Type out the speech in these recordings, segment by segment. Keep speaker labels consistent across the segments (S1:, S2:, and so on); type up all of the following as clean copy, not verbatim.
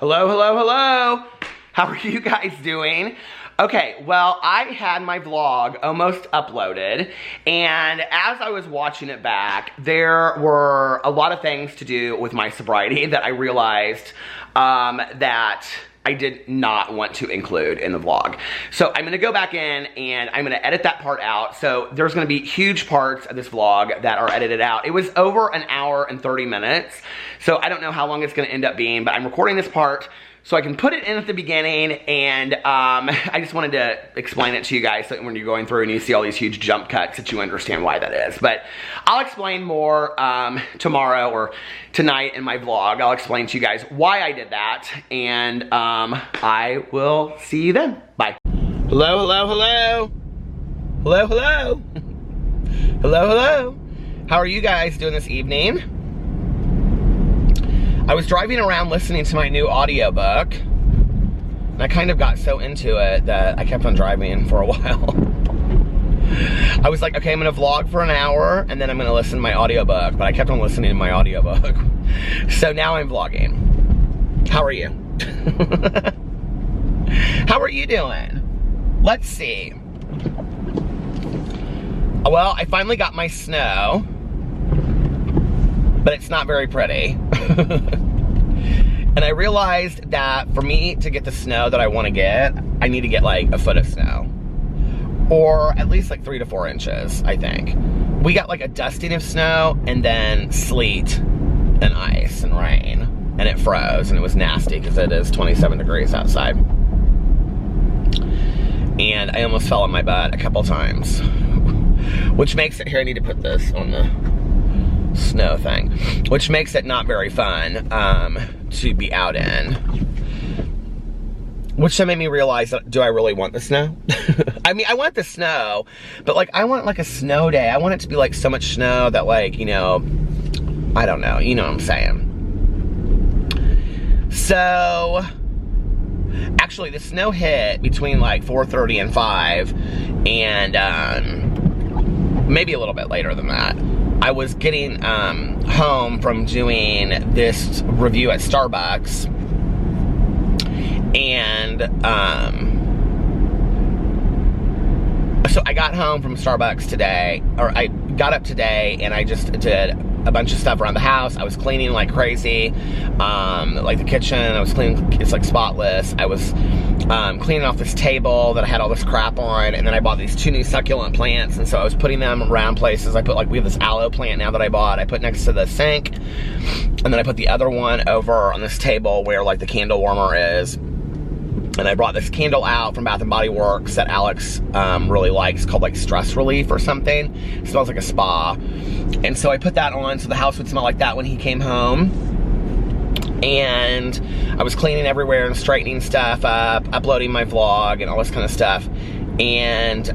S1: Hello, hello, hello. How are you guys doing? Okay, well, I had my vlog almost uploaded, and as I was watching it back, there were a lot of things to do with my sobriety that I realized that I did not want to include in the vlog. So I'm gonna go back in and I'm gonna edit that part out. So there's gonna be huge parts of this vlog that are edited out. It was over an hour and 30 minutes. So I don't know how long it's gonna end up being, but I'm recording this part so I can put it in at the beginning, and I just wanted to explain it to you guys so when you're going through and you see all these huge jump cuts that you understand why that is. But I'll explain more tomorrow or tonight in my vlog. I'll explain to you guys why I did that, and I will see you then. Bye. Hello, hello, hello. Hello, hello. Hello, hello. How are you guys doing this evening? I was driving around listening to my new audiobook, and I kind of got so into it that I kept on driving for a while. I was like, okay, I'm gonna vlog for an hour, and then I'm gonna listen to my audiobook, but I kept on listening to my audiobook. So now I'm vlogging. How are you? How are you doing? Let's see. Well, I finally got my snow, but it's not very pretty. And I realized that for me to get the snow that I want to get, I need to get like a foot of snow. Or at least like 3 to 4 inches, I think. We got like a dusting of snow and then sleet and ice and rain. And it froze and it was nasty because it is 27 degrees outside. And I almost fell on my butt a couple times. Which makes it, here I need to put this on the snow thing, which makes it not very fun to be out in. Which then made me realize, that, do I really want the snow? I mean, I want the snow, but like, I want like a snow day. I want it to be like so much snow that like, you know, I don't know, you know what I'm saying. So, actually the snow hit between like 4:30 and 5, and maybe a little bit later than that. I was getting home from doing this review at Starbucks, and so I got home from Starbucks today, or I got up today and I just did a bunch of stuff around the house. I was cleaning like crazy, like the kitchen, I was cleaning, it's like spotless. I was cleaning off this table that I had all this crap on, and then I bought these 2 new succulent plants, and so I was putting them around places. I put like, we have this aloe plant now that I bought, I put next to the sink, and then I put the other one over on this table where like the candle warmer is. And I brought this candle out from Bath & Body Works that Alex really likes, called like Stress Relief or something. It smells like a spa. And so I put that on so the house would smell like that when he came home. And I was cleaning everywhere and straightening stuff up, uploading my vlog and all this kind of stuff. And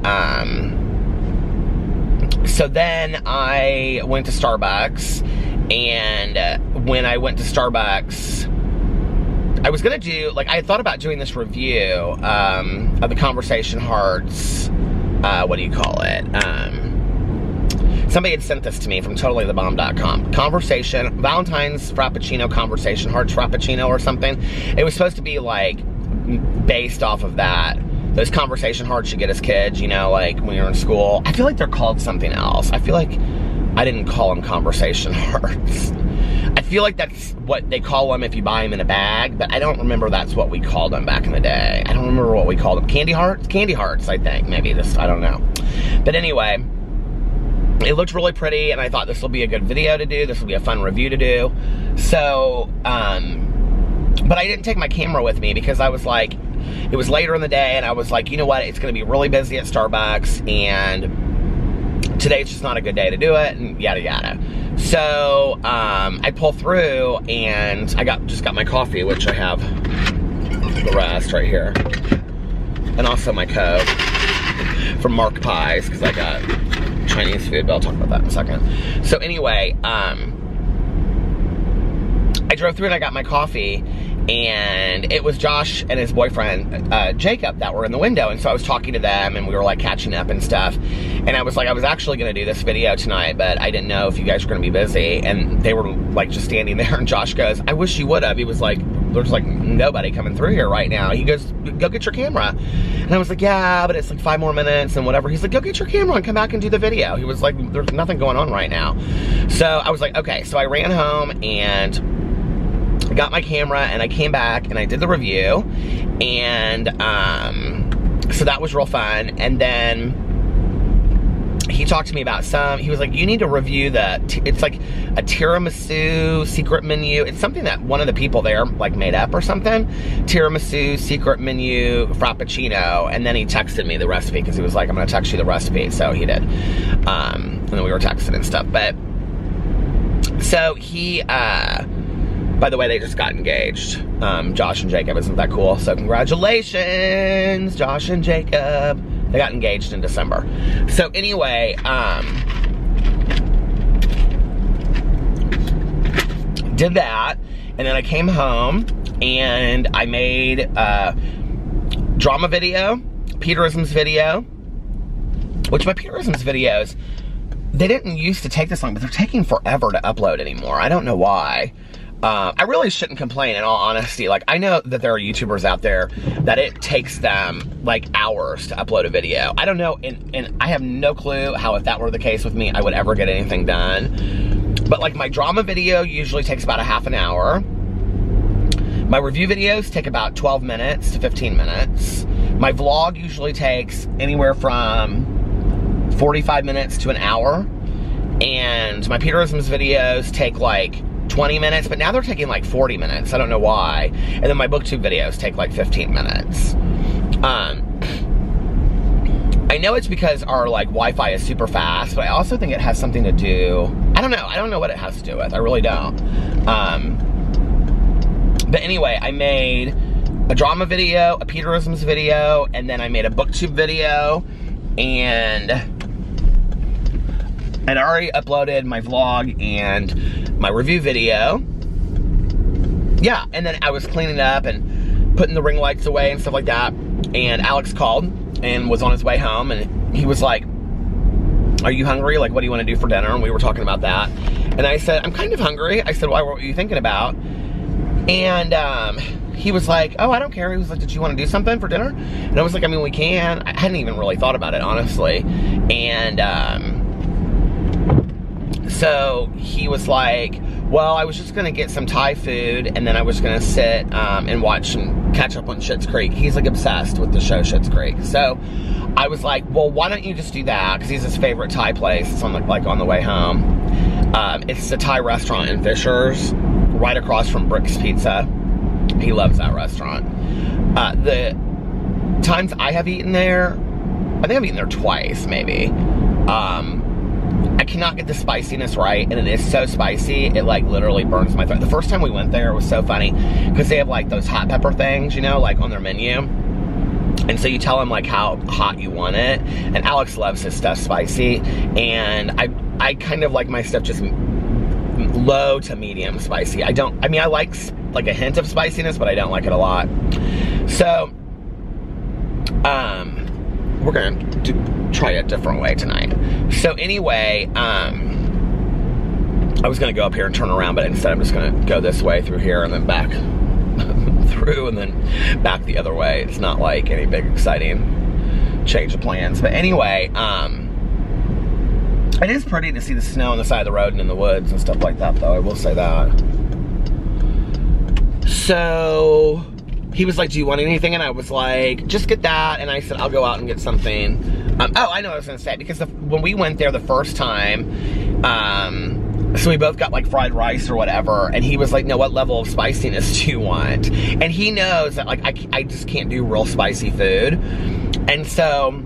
S1: so then I went to Starbucks, and when I went to Starbucks, I was gonna do, like, I had thought about doing this review of the Conversation Hearts, what do you call it? Somebody had sent this to me from totallythebomb.com. Conversation, Valentine's Frappuccino Conversation Hearts Frappuccino or something. It was supposed to be, like, based off of that. Those conversation hearts you get as kids, you know, like, when you're in school. I feel like they're called something else. I feel like I didn't call them conversation hearts. I feel like that's what they call them if you buy them in a bag, but I don't remember that's what we called them back in the day. I don't remember what we called them. Candy hearts? Candy hearts, I think. Maybe, just, I don't know. But anyway, it looked really pretty, and I thought this will be a good video to do. This will be a fun review to do. So, but I didn't take my camera with me because I was like, it was later in the day, and I was like, you know what, it's going to be really busy at Starbucks, and today's just not a good day to do it, and yada yada. So, I pull through, and I just got my coffee, which I have the rest right here, and also my Coke from Mark Pies, because I got Chinese food, but I'll talk about that in a second. So anyway, I drove through and I got my coffee, and it was Josh and his boyfriend, Jacob, that were in the window, and so I was talking to them, and we were like catching up and stuff, and I was like, I was actually gonna do this video tonight, but I didn't know if you guys were gonna be busy, and they were like just standing there, and Josh goes, I wish you would have. He was like, there's like nobody coming through here right now. He goes, go get your camera. And I was like, yeah, but it's like 5 more minutes and whatever. He's like, go get your camera and come back and do the video. He was like, there's nothing going on right now. So I was like, okay. So I ran home and I got my camera and I came back and I did the review. And so that was real fun. And then he talked to me about he was like, you need to review it's like a tiramisu secret menu. It's something that one of the people there like made up or something. Tiramisu secret menu frappuccino. And then he texted me the recipe because he was like, I'm gonna text you the recipe. So he did. And then we were texting and stuff. But so he, by the way, they just got engaged. Josh and Jacob, isn't that cool? So congratulations, Josh and Jacob. They got engaged in December. So anyway, did that, and then I came home and I made a drama video, Peterisms video, which my Peterisms videos, they didn't used to take this long, but they're taking forever to upload anymore. I don't know why. I really shouldn't complain, in all honesty. Like, I know that there are YouTubers out there that it takes them like hours to upload a video. I don't know, and I have no clue how, if that were the case with me, I would ever get anything done. But like, my drama video usually takes about a half an hour. My review videos take about 12 minutes to 15 minutes. My vlog usually takes anywhere from 45 minutes to an hour. And my Peterisms videos take like 20 minutes, but now they're taking like 40 minutes. I don't know why. And then my booktube videos take like 15 minutes. I know it's because our like Wi-Fi is super fast, but I also think it has something to do, I don't know what it has to do with. I really don't. But anyway, I made a drama video, a Peterisms video, and then I made a booktube video, and I'd already uploaded my vlog and my review video. Yeah, and then I was cleaning up and putting the ring lights away and stuff like that. And Alex called and was on his way home, and he was like, are you hungry? Like, what do you want to do for dinner? And we were talking about that. And I said, I'm kind of hungry. I said, well, what were you thinking about? And he was like, oh, I don't care. He was like, did you want to do something for dinner? And I was like, I mean, we can. I hadn't even really thought about it, honestly. And so he was like, well, I was just gonna get some Thai food, and then I was gonna sit and watch and catch up on Schitt's Creek. He's like obsessed with the show Schitt's Creek. So I was like, well, why don't you just do that? Because he's his favorite Thai place. It's on the way home. It's a Thai restaurant in Fishers, right across from Brick's Pizza. He loves that restaurant. The times I have eaten there, I think I've eaten there twice, maybe. I cannot get the spiciness right, and it is so spicy, it like literally burns my throat. The first time we went there, it was so funny, because they have like those hot pepper things, you know, like on their menu. And so you tell them like how hot you want it, and Alex loves his stuff spicy, and I kind of like my stuff just low to medium spicy. I like a hint of spiciness, but I don't like it a lot. So, we're gonna try a different way tonight. So anyway, I was gonna go up here and turn around, but instead I'm just gonna go this way through here and then back through and then back the other way. It's not like any big exciting change of plans. But anyway, it is pretty to see the snow on the side of the road and in the woods and stuff like that, though, I will say that. So he was like, do you want anything? And I was like, just get that. And I said, I'll go out and get something. Oh, I know what I was gonna say, because when we went there the first time, so we both got like fried rice or whatever, and he was like, no, what level of spiciness do you want? And he knows that like I just can't do real spicy food. And so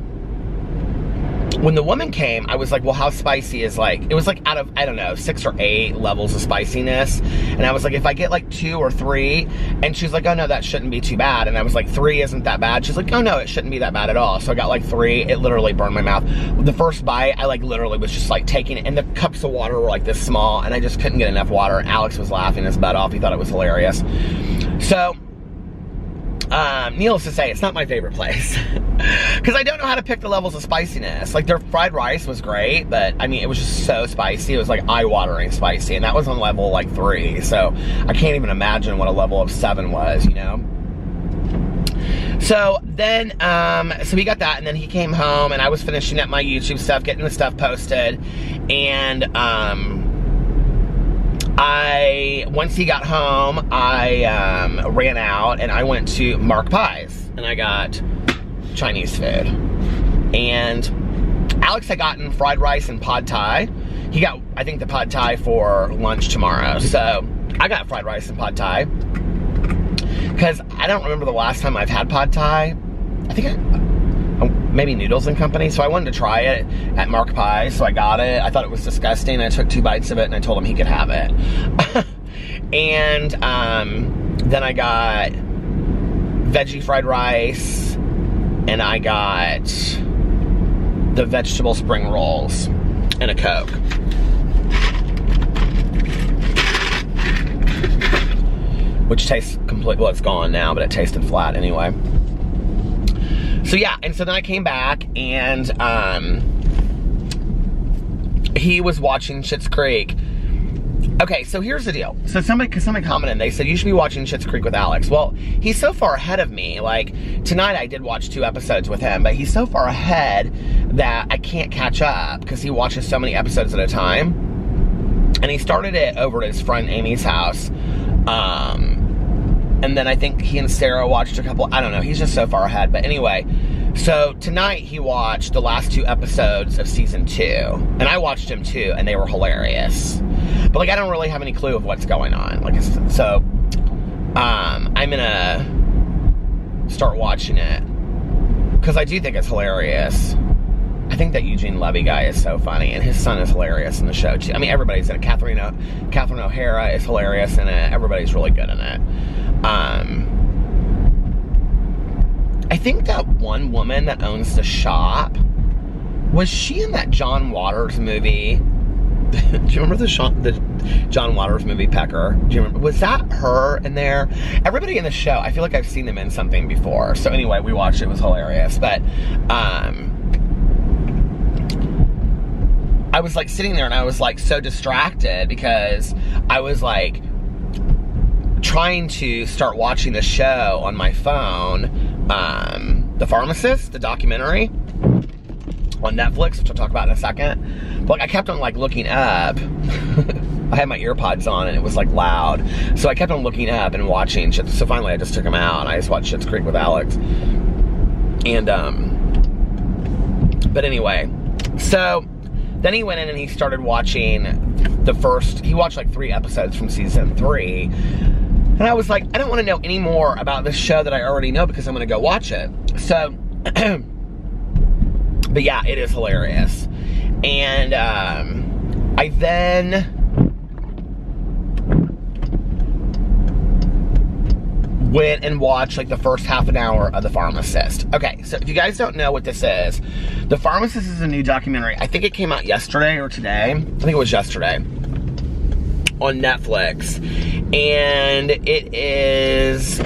S1: when the woman came, I was like, well, how spicy is like, it was like out of, I don't know, 6 or 8 levels of spiciness. And I was like, if I get like 2 or 3, and she's like, oh no, that shouldn't be too bad. And I was like, 3 isn't that bad. She's like, oh no, it shouldn't be that bad at all. So I got like 3, it literally burned my mouth. The first bite, I like literally was just like taking it, and the cups of water were like this small, and I just couldn't get enough water. And Alex was laughing his butt off. He thought it was hilarious. So, needless to say, it's not my favorite place. Because I don't know how to pick the levels of spiciness. Like, their fried rice was great, but, I mean, it was just so spicy. It was, like, eye-watering spicy, and that was on level, like, 3. So, I can't even imagine what a level of 7 was, you know? So, then, so we got that, and then he came home, and I was finishing up my YouTube stuff, getting the stuff posted, and, once he got home, I ran out and I went to Mark Pies and I got Chinese food. And Alex had gotten fried rice and pad thai. He got, I think, the pad thai for lunch tomorrow. So I got fried rice and pad thai because I don't remember the last time I've had pad thai. I think maybe Noodles and Company, so I wanted to try it at Mark Pie, so I got it. I thought it was disgusting. I took 2 bites of it, and I told him he could have it. And then I got veggie fried rice, and I got the vegetable spring rolls, and a Coke. Which tastes complete, well, it's gone now, but it tasted flat anyway. So yeah, and so then I came back and he was watching Schitt's Creek. Okay, so here's the deal. So somebody commented, they said, you should be watching Schitt's Creek with Alex. Well, he's so far ahead of me. Like, tonight I did watch 2 episodes with him, but he's so far ahead that I can't catch up because he watches so many episodes at a time. And he started it over at his friend Amy's house. And then I think he and Sarah watched a couple, I don't know, he's just so far ahead. But anyway, so tonight he watched the last 2 episodes of season 2. And I watched them too, and they were hilarious. But like, I don't really have any clue of what's going on. Like, so, I'm gonna start watching it. Because I do think it's hilarious. I think that Eugene Levy guy is so funny, and his son is hilarious in the show too. I mean, everybody's in it. Catherine O'Hara is hilarious in it. Everybody's really good in it. I think that one woman that owns the shop, was she in that John Waters movie? Do you remember the John Waters movie, Pecker? Do you remember? Was that her in there? Everybody in the show, I feel like I've seen them in something before. So anyway, we watched it. It was hilarious. But, I was like sitting there and I was like so distracted because I was like trying to start watching the show on my phone, The Pharmacist, the documentary on Netflix, which I'll talk about in a second. But like, I kept on like looking up. I had my earpods on and it was like loud. So I kept on looking up and watching shit. So finally I just took them out and I just watched Schitt's Creek with Alex. And, but anyway, so then he went in and he started watching he watched like 3 episodes from season 3. And I was like, I don't want to know any more about this show that I already know because I'm going to go watch it. So, but yeah, it is hilarious. And I then went and watched like the first half an hour of The Pharmacist. Okay, so if you guys don't know what this is, The Pharmacist is a new documentary. I think it came out yesterday or today. I think it was yesterday on Netflix. And it is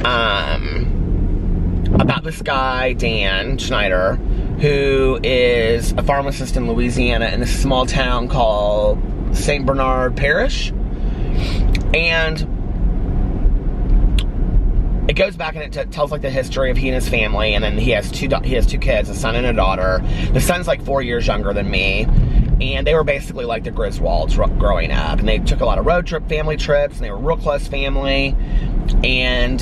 S1: about this guy, Dan Schneider, who is a pharmacist in Louisiana in this small town called St. Bernard Parish. And it goes back and it tells like the history of he and his family, and then he has two kids, a son and a daughter. The son's like 4 years younger than me, and they were basically like the Griswolds growing up, and they took a lot of family trips, and they were real close family, and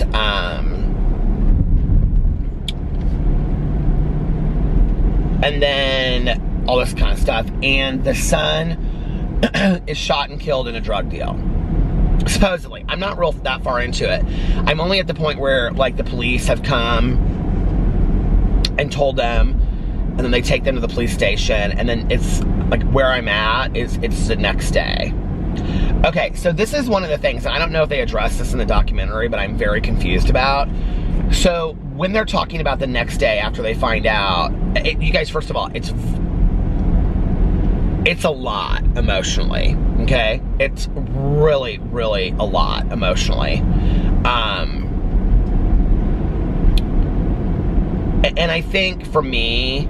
S1: then all this kind of stuff, and the son is shot and killed in a drug deal. Supposedly. I'm not that far into it. I'm only at the point where, like, the police have come and told them, and then they take them to the police station, and then it's, like, where I'm at, it's the next day. Okay, so this is one of the things, and I don't know if they address this in the documentary, but I'm very confused about. So, when they're talking about the next day after they find out, you guys, first of all, it's a lot emotionally, okay? It's really, really a lot emotionally. And I think for me,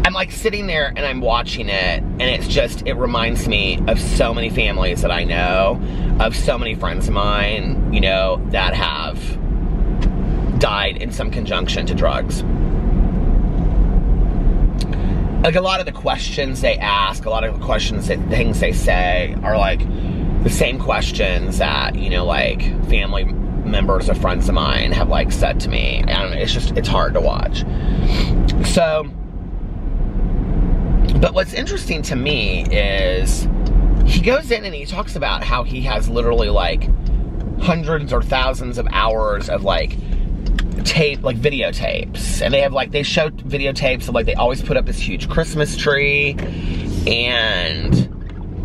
S1: I'm like sitting there and I'm watching it, and it reminds me of so many families that I know, of so many friends of mine, you know, that have died in some conjunction to drugs. Like, a lot of the questions they ask, a lot of the things they say are like the same questions that, you know, like family members of friends of mine have like said to me. I don't know, it's hard to watch. So, but what's interesting to me is he goes in and he talks about how he has literally like hundreds or thousands of hours of like videotapes, and they show videotapes of like, they always put up this huge Christmas tree, and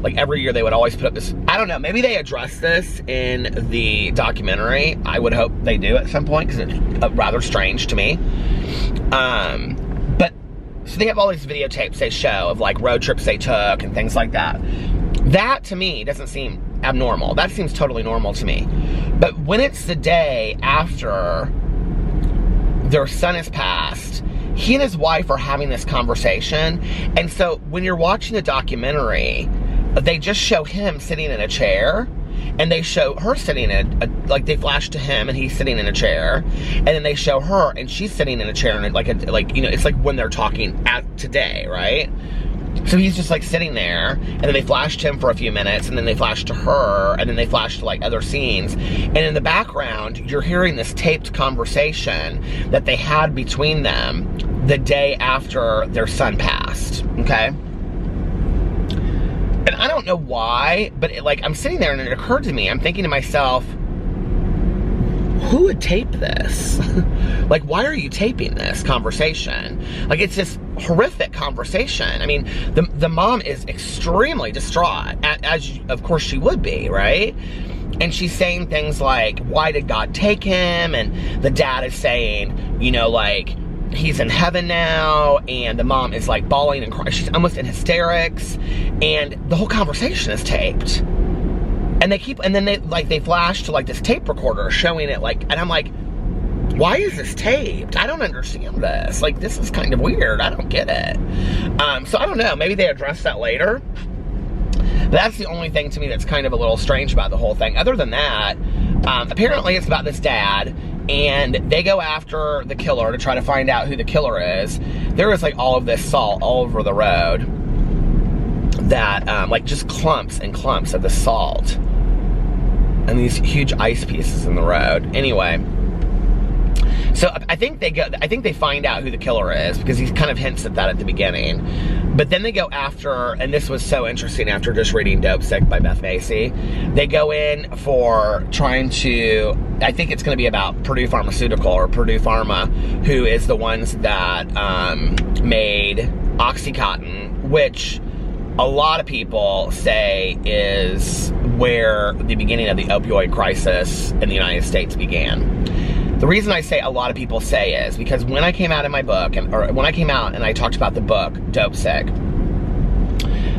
S1: like every year they would always put up this, I don't know, maybe they address this in the documentary. I would hope they do at some point, because it's rather strange to me. But so they have all these videotapes they show of like road trips they took and things like that. That to me doesn't seem abnormal. That seems totally normal to me. But when it's the day after their son has passed, he and his wife are having this conversation. And so when you're watching the documentary, they just show him sitting in a chair, and they show her sitting in like, they flash to him and he's sitting in a chair, and then they show her and she's sitting in a chair, and you know, it's like when they're talking at today, right? So he's just like sitting there, and then they flash to him for a few minutes, and then they flash to her, and then they flash to like other scenes. And in the background, you're hearing this taped conversation that they had between them the day after their son passed, okay? And I don't know why, but I'm sitting there and it occurred to me, I'm thinking to myself, who would tape this? Like, why are you taping this conversation? Like, it's this horrific conversation. I mean, the mom is extremely distraught, as of course she would be, right? And she's saying things like, why did God take him? And the dad is saying, you know, like, he's in heaven now, and the mom is like bawling and crying. She's almost in hysterics, and the whole conversation is taped. And then they flash to like this tape recorder showing it, like, and I'm like, why is this taped? I don't understand this. Like, this is kind of weird. I don't get it. So I don't know. Maybe they address that later. That's the only thing to me that's kind of a little strange about the whole thing. Other than that, apparently it's about this dad, and they go after the killer to try to find out who the killer is. There is like all of this salt all over the road that, like, just clumps and clumps of the salt, and these huge ice pieces in the road. Anyway, so I think they find out who the killer is, because he kind of hints at that at the beginning. But then they go after, and this was so interesting after just reading Dope Sick by Beth Macy, they go in for trying to, I think it's going to be about Purdue Pharmaceutical, or Purdue Pharma, who is the ones that made OxyContin, which a lot of people say is where the beginning of the opioid crisis in the United States began. The reason I say a lot of people say is because when I came out in my book, or when I came out and I talked about the book, Dope Sick,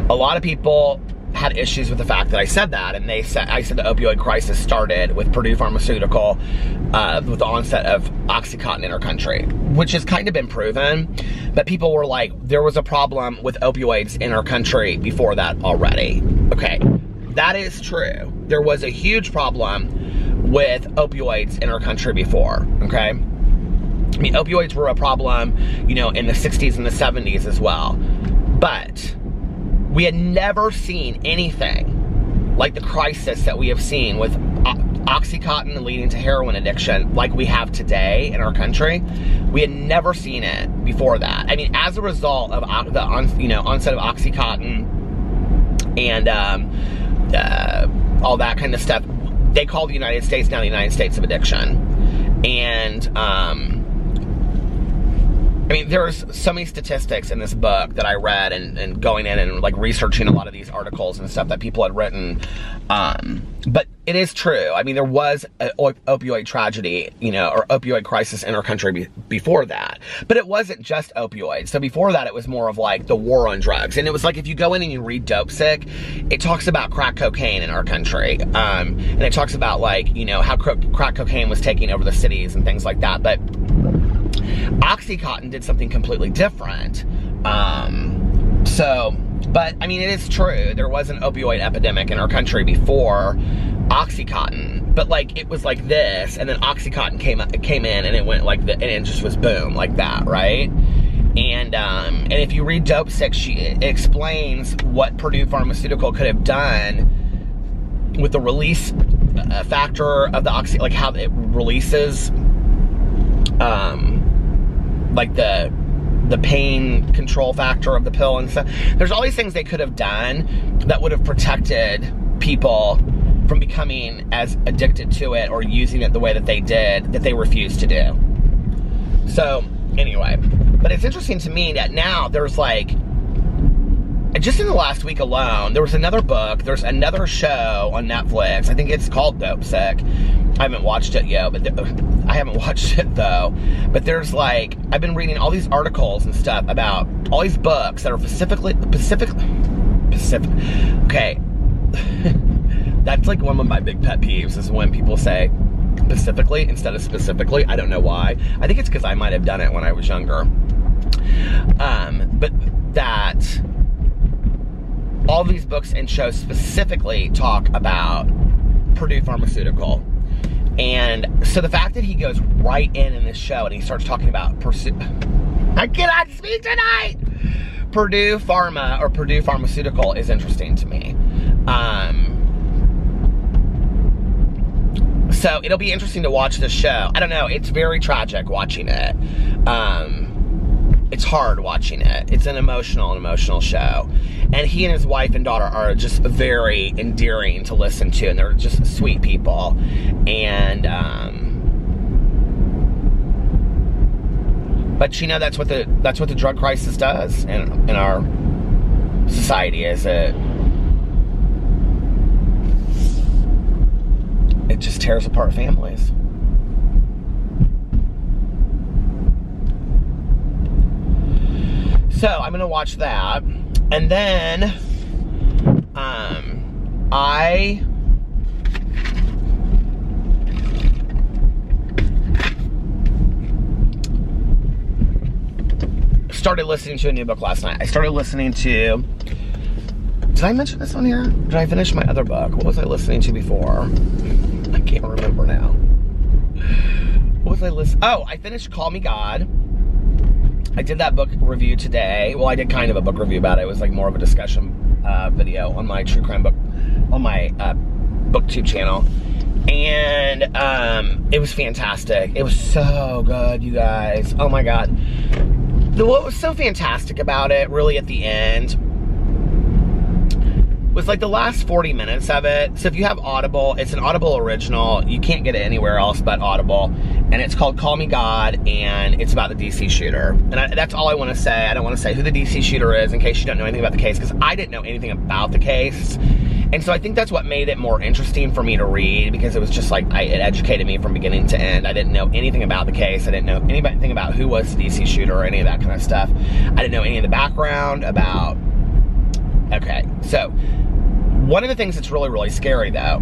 S1: a lot of people had issues with the fact that I said that, and I said the opioid crisis started with Purdue Pharmaceutical, with the onset of OxyContin in our country, which has kind of been proven, but people were like, there was a problem with opioids in our country before that already. Okay, that is true. There was a huge problem with opioids in our country before, okay? I mean, opioids were a problem, you know, in the 60s and the 70s as well. But we had never seen anything like the crisis that we have seen with OxyContin leading to heroin addiction like we have today in our country. We had never seen it before that. I mean, as a result of the onset of OxyContin and all that kind of stuff, they call the United States now the United States of Addiction. And I mean, there's so many statistics in this book that I read and going in and like researching a lot of these articles and stuff that people had written. But it is true. I mean, there was an opioid tragedy, you know, or opioid crisis in our country before that. But it wasn't just opioids. So before that, it was more of like the war on drugs. And it was like, if you go in and you read Dope Sick, it talks about crack cocaine in our country. And it talks about like, you know, how crack cocaine was taking over the cities and things like that. But Oxycontin did something completely different. But I mean, it is true. There was an opioid epidemic in our country before Oxycontin, but like it was like this, and then Oxycontin came in, and it went like and it just was boom like that, right? And if you read Dope Sick, it explains what Purdue Pharmaceutical could have done with the release factor of the like how it releases, like the pain control factor of the pill and stuff. There's all these things they could have done that would have protected people from becoming as addicted to it or using it the way that they did, that they refused to do. So, anyway. But it's interesting to me that now there's like, just in the last week alone, there was another book, there's another show on Netflix. I think it's called Dope Sick. I haven't watched it yet, but I haven't watched it though. But there's like, I've been reading all these articles and stuff about all these books that are Pacific. Okay. That's like one of my big pet peeves is when people say specifically instead of specifically. I don't know why. I think it's because I might have done it when I was younger. But that all these books and shows specifically talk about Purdue Pharmaceutical. And so the fact that he goes right in this show and he starts talking about I cannot speak tonight! Purdue Pharma or Purdue Pharmaceutical is interesting to me. So it'll be interesting to watch this show. I don't know, it's very tragic watching it. It's hard watching it. It's an emotional show. And he and his wife and daughter are just very endearing to listen to, and they're just sweet people. And, but you know, that's what the drug crisis does in our society, is it just tears apart families. So I'm gonna watch that, and then I started listening to a new book last night. I started listening to, did I mention this on here? Did I finish my other book? What was I listening to before? I can't remember now. What was I listening? Oh, I finished Call Me God. I did that book review today. Well, I did kind of a book review about it. It was like more of a discussion video on my true crime book, on my booktube channel. And it was fantastic. It was so good, you guys. Oh my God. What was so fantastic about it, really at the end, was like the last 40 minutes of it. So if you have Audible, it's an Audible original. You can't get it anywhere else but Audible. And it's called Call Me God, and it's about the DC shooter. And that's all I want to say. I don't want to say who the DC shooter is in case you don't know anything about the case, because I didn't know anything about the case. And so I think that's what made it more interesting for me to read, because it was just like, it educated me from beginning to end. I didn't know anything about the case. I didn't know anything about who was the DC shooter or any of that kind of stuff. I didn't know any of the background about, okay, so one of the things that's really, really scary, though,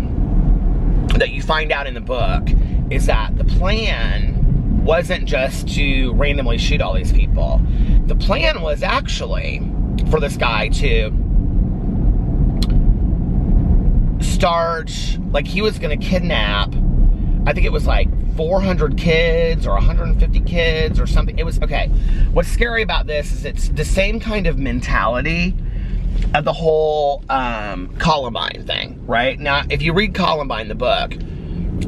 S1: that you find out in the book is that the plan wasn't just to randomly shoot all these people. The plan was actually for this guy to start, like, he was going to kidnap, I think it was like 400 kids or 150 kids or something. It was, okay, what's scary about this is it's the same kind of mentality of the whole Columbine thing, right? Now, if you read Columbine, the book,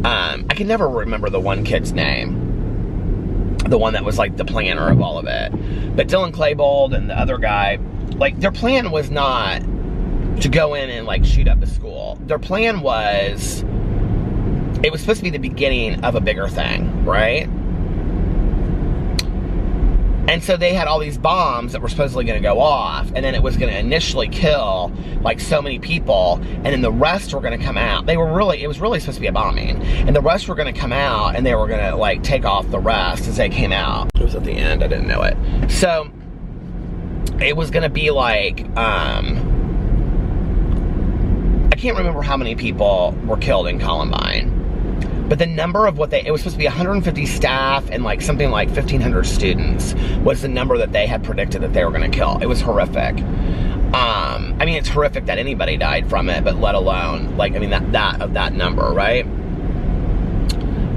S1: I can never remember the one kid's name, the one that was like the planner of all of it. But Dylan Klebold and the other guy, like, their plan was not to go in and like shoot up the school. Their plan was, it was supposed to be the beginning of a bigger thing, right? And so they had all these bombs that were supposedly going to go off, and then it was going to initially kill like so many people, and then the rest were going to come out. It was really supposed to be a bombing, and the rest were going to come out, and they were going to like take off the rest as they came out. It was at the end, I didn't know it. So it was going to be like, I can't remember how many people were killed in Columbine. But the number of it was supposed to be 150 staff and like something like 1,500 students was the number that they had predicted that they were going to kill. It was horrific. I mean, it's horrific that anybody died from it, but let alone, like, I mean, that number, right?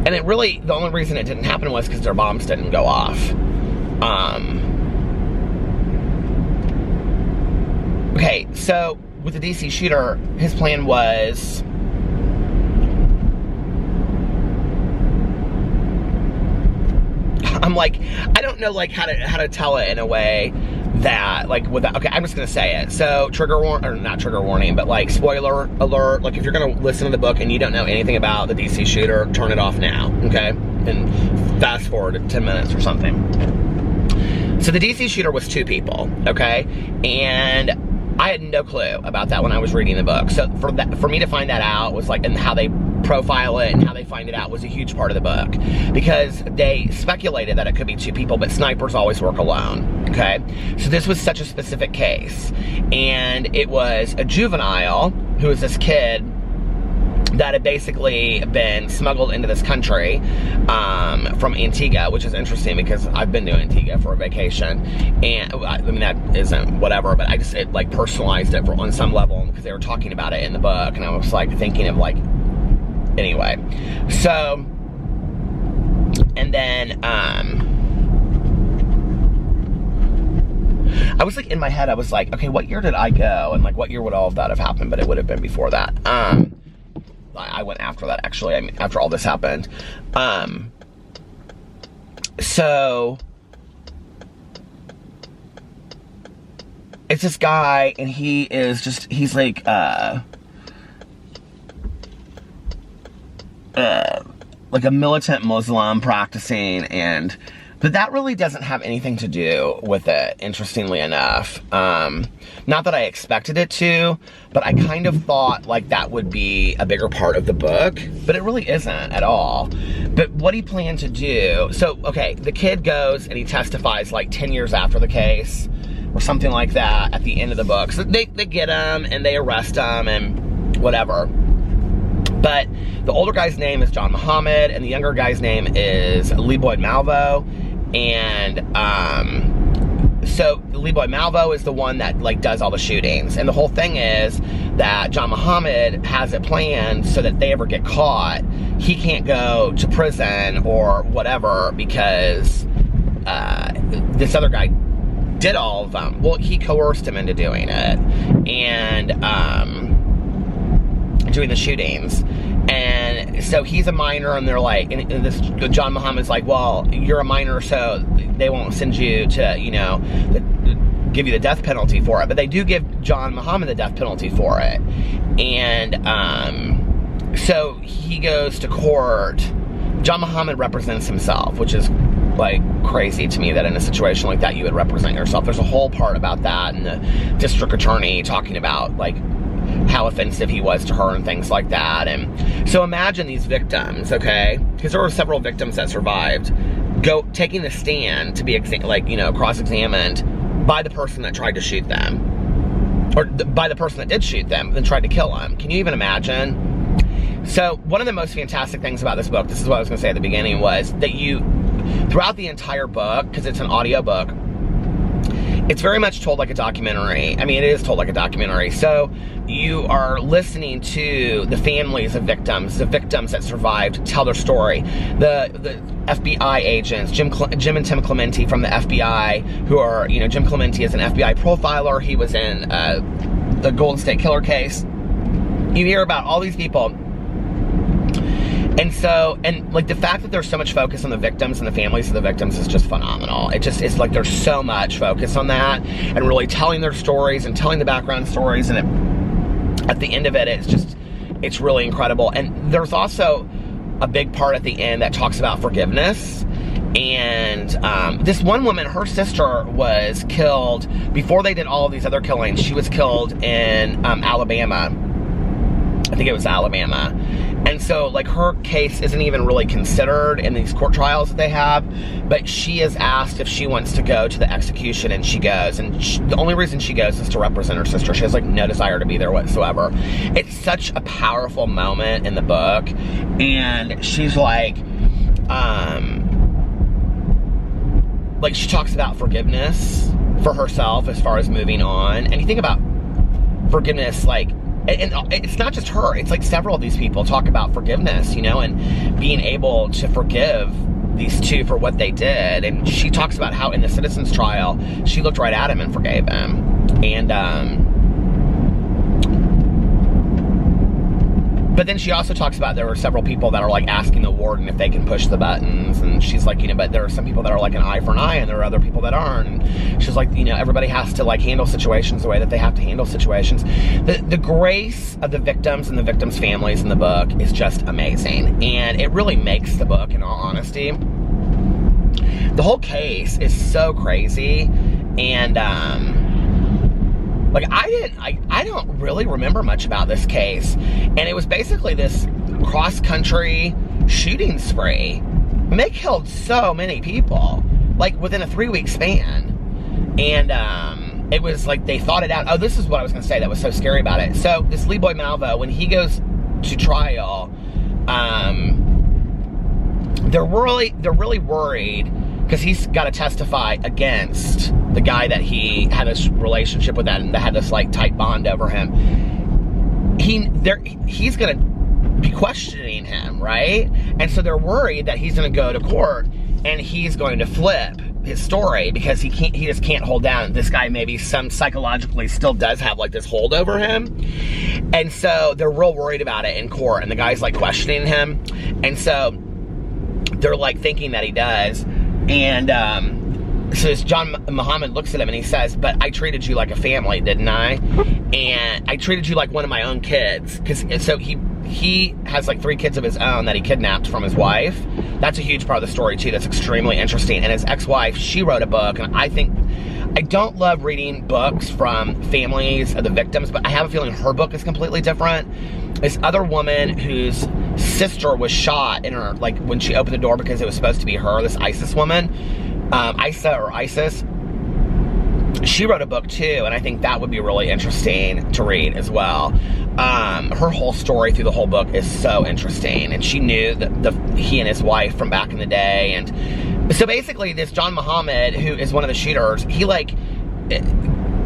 S1: And it really, the only reason it didn't happen was because their bombs didn't go off. Okay, so with the DC shooter, his plan was... I'm like, I don't know like how to tell it in a way that like without, okay, I'm just gonna say it. So not trigger warning, but like spoiler alert, like if you're gonna listen to the book and you don't know anything about the DC shooter, turn it off now, okay? And fast forward 10 minutes or something. So the DC shooter was 2 people, okay? And I had no clue about that when I was reading the book. So for me to find that out was like, and how they profile it and how they find it out was a huge part of the book, because they speculated that it could be 2 people, but snipers always work alone, okay? So this was such a specific case, and it was a juvenile who was this kid that had basically been smuggled into this country from Antigua, which is interesting because I've been to Antigua for a vacation, and I mean that isn't whatever, but it like personalized it on some level because they were talking about it in the book, and I was like thinking of like, anyway, so, and then I was like in my head, I was like, okay, what year did I go, and like what year would all of that have happened? But it would have been before that. I went after that, actually. I mean, after all this happened. So it's this guy, and he is just, he's like, like a militant Muslim practicing, but that really doesn't have anything to do with it, interestingly enough. Not that I expected it to, but I kind of thought like that would be a bigger part of the book, but it really isn't at all. But what he planned to do, so, okay, the kid goes and he testifies like 10 years after the case, or something like that, at the end of the book. So they get him, and they arrest him, and whatever. But the older guy's name is John Muhammad, and the younger guy's name is Leroy Malvo. And so Leroy Malvo is the one that like does all the shootings. And the whole thing is that John Muhammad has it planned so that if they ever get caught, he can't go to prison or whatever because this other guy did all of them. Well, he coerced him into doing it. And doing the shootings. And so he's a minor, and they're like, and this John Muhammad's like, well, you're a minor, so they won't send you to, you know, give you the death penalty for it. But they do give John Muhammad the death penalty for it. And so he goes to court. John Muhammad represents himself, which is like crazy to me that in a situation like that you would represent yourself. There's a whole part about that, and the district attorney talking about like how offensive he was to her and things like that. And so imagine these victims, okay, because there were several victims that survived, taking the stand to be cross-examined by the person that tried to shoot them, or by the person that did shoot them and tried to kill them. Can you even imagine? So one of the most fantastic things about this book, this is what I was going to say at the beginning, was that throughout the entire book, because it's an audio book, it's very much told like a documentary. I mean, it is told like a documentary. So you are listening to the families of victims, the victims that survived, tell their story. The FBI agents, Jim and Tim Clementi from the FBI, who are, you know, Jim Clementi is an FBI profiler. He was in the Golden State Killer case. You hear about all these people. And so, and like the fact that there's so much focus on the victims and the families of the victims is just phenomenal. It's like there's so much focus on that, and really telling their stories and telling the background stories, and at the end of it, it's really incredible. And there's also a big part at the end that talks about forgiveness, And this one woman, her sister was killed before they did all of these other killings. She was killed in Alabama. I think it was Alabama. And so, like, her case isn't even really considered in these court trials that they have, but she is asked if she wants to go to the execution, and she goes. And the only reason she goes is to represent her sister. She has, like, no desire to be there whatsoever. It's such a powerful moment in the book, and she's like, she talks about forgiveness for herself as far as moving on. And you think about forgiveness, like, and it's not just her, it's like several of these people talk about forgiveness, you know, and being able to forgive these two for what they did. And she talks about how in the Citizens trial, she looked right at him and forgave him. And, but then she also talks about there were several people that are like asking the warden if they can push the buttons. And she's like, you know, but there are some people that are like an eye for an eye, and there are other people that aren't. And she's like, you know, everybody has to like handle situations the way that they have to handle situations. The grace of the victims and the victims' families in the book is just amazing. And it really makes the book, in all honesty. The whole case is so crazy. And, like, I don't really remember much about this case. And it was basically this cross-country shooting spree. And they killed so many people, like, within a 3-week span. And it was like they thought it out. Oh, this is what I was going to say that was so scary about it. So this Lee Boy Malvo, when he goes to trial, they're really worried because he's got to testify against the guy that he had this relationship with and that had this like tight bond over him. He's going to be questioning him, right? And so they're worried that he's going to go to court and he's going to flip his story because he just can't hold down. This guy maybe psychologically still does have like this hold over him. And so they're real worried about it in court, and the guy's like questioning him. And so they're like thinking that he does. And so John Muhammad looks at him and he says, but I treated you like a family, didn't I? And I treated you like one of my own kids. So he has like 3 kids of his own that he kidnapped from his wife. That's a huge part of the story too. That's extremely interesting. And his ex-wife, she wrote a book, and I don't love reading books from families of the victims, but I have a feeling her book is completely different. This other woman whose sister was shot in her, like when she opened the door because it was supposed to be her, this ISIS woman, ISIS, she wrote a book too, and I think that would be really interesting to read as well. Her whole story through the whole book is so interesting, and she knew he and his wife from back in the day. And so basically this John Muhammad, who is one of the shooters, he like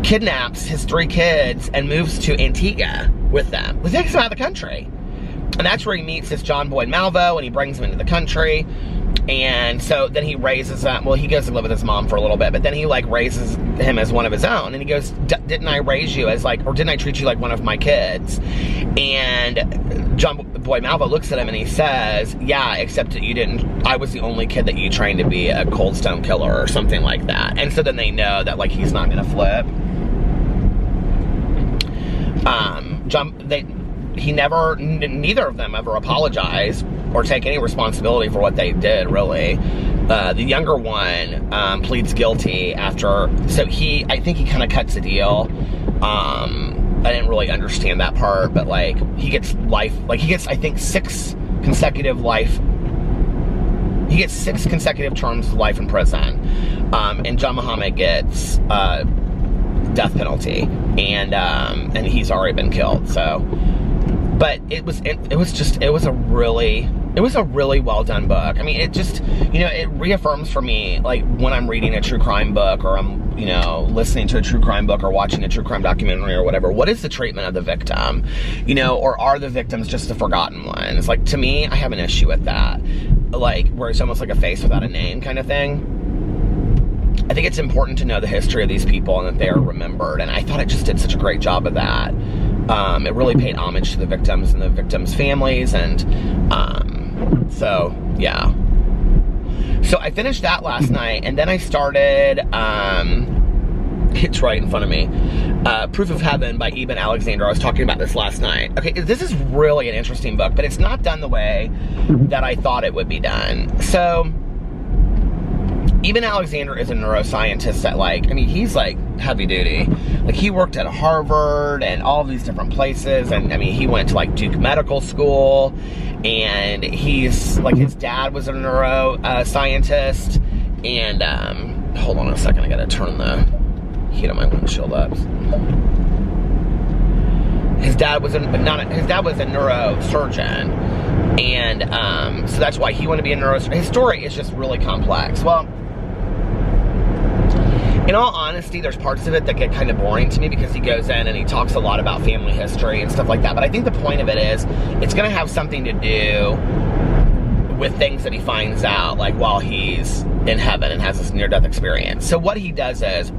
S1: kidnaps his 3 kids and moves to Antigua with them. He takes them out of the country. And that's where he meets this John Boyd Malvo, and he brings him into the country. And so then he raises him, well, he goes to live with his mom for a little bit, but then he like raises him as one of his own. And he goes, didn't I raise you as like, or didn't I treat you like one of my kids? And John Boyd Malvo looks at him and he says, yeah, except that you didn't, I was the only kid that you trained to be a cold stone killer or something like that. And so then they know that like he's not gonna flip. Neither of them ever apologize or take any responsibility for what they did, really. The younger one pleads guilty after, so I think he kind of cuts a deal. I didn't really understand that part, but like he gets life, like he gets I think 6 consecutive terms of life in prison. And John Muhammad gets death penalty, and he's already been killed. So, but it was a really well done book. I mean, it just, you know, it reaffirms for me, like when I'm reading a true crime book, or I'm, you know, listening to a true crime book or watching a true crime documentary or whatever, what is the treatment of the victim? You know, or are the victims just the forgotten ones? Like, to me, I have an issue with that. Like, where it's almost like a face without a name kind of thing. I think it's important to know the history of these people and that they are remembered, and I thought it just did such a great job of that. It really paid homage to the victims and the victims' families, and so, yeah. So I finished that last night, and then I started, it's right in front of me, Proof of Heaven by Eben Alexander. I was talking about this last night. Okay, this is really an interesting book, but it's not done the way that I thought it would be done. So, even Alexander is a neuroscientist that, like, I mean, he's like heavy duty. Like, he worked at Harvard and all of these different places, and I mean, he went to like Duke Medical School, and he's like, his dad was a neuroscientist. And hold on a second, I gotta turn the heat on my windshield up. His dad was a neurosurgeon, and so that's why he wanted to be a neurosurgeon. His story is just really complex. Well, in all honesty, there's parts of it that get kind of boring to me because he goes in and he talks a lot about family history and stuff like that. But I think the point of it is, it's going to have something to do with things that he finds out, like while he's in heaven and has this near-death experience. So what he does is,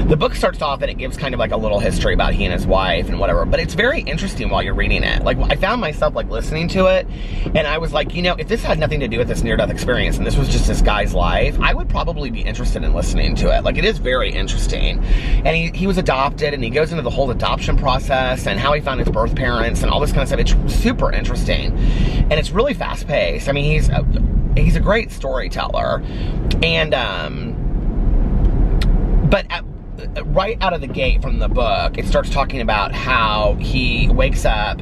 S1: the book starts off and it gives kind of like a little history about he and his wife and whatever, but it's very interesting while you're reading it. Like, I found myself like listening to it, and I was like, you know, if this had nothing to do with this near-death experience and this was just this guy's life, I would probably be interested in listening to it. Like, it is very interesting. And he was adopted, and he goes into the whole adoption process and how he found his birth parents and all this kind of stuff. It's super interesting, and it's really fast-paced. I mean, he's a great storyteller, and but right out of the gate from the book, it starts talking about how he wakes up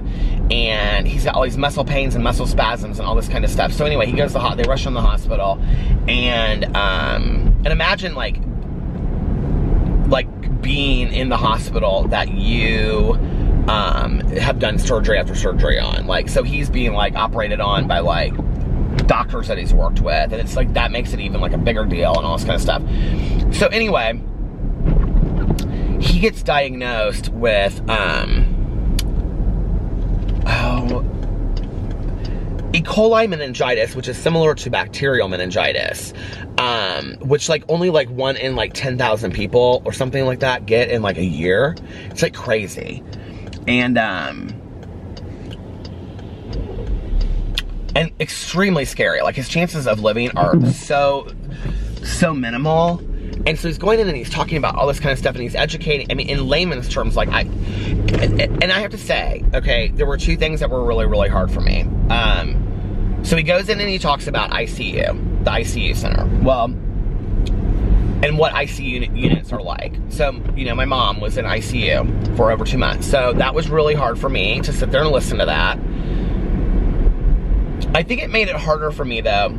S1: and he's got all these muscle pains and muscle spasms and all this kind of stuff. So anyway, he goes to they rush him to the hospital, and imagine like being in the hospital that you have done surgery after surgery on. Like, so he's being like operated on by like doctors that he's worked with, and it's like that makes it even like a bigger deal and all this kind of stuff. So anyway, he gets diagnosed with E. coli meningitis, which is similar to bacterial meningitis, which like only like 1 in like 10,000 people or something like that get in like a year. It's like crazy. And extremely scary. Like, his chances of living are so minimal. And so he's going in and he's talking about all this kind of stuff, and he's educating. I mean, in layman's terms, like, I have to say, okay, there were 2 things that were really, really hard for me. So he goes in and he talks about ICU, the ICU center. Well, and what ICU units are like. So, you know, my mom was in ICU for over 2 months. So that was really hard for me to sit there and listen to that. I think it made it harder for me, though.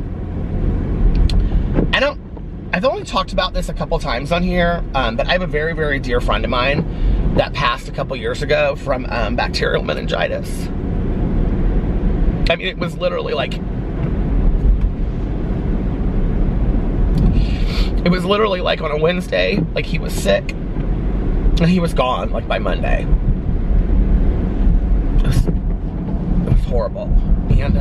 S1: I've only talked about this a couple times on here, but I have a very, very dear friend of mine that passed a couple years ago from bacterial meningitis. I mean, it was literally like, on a Wednesday, like, he was sick, and he was gone, like, by Monday. It was horrible. And,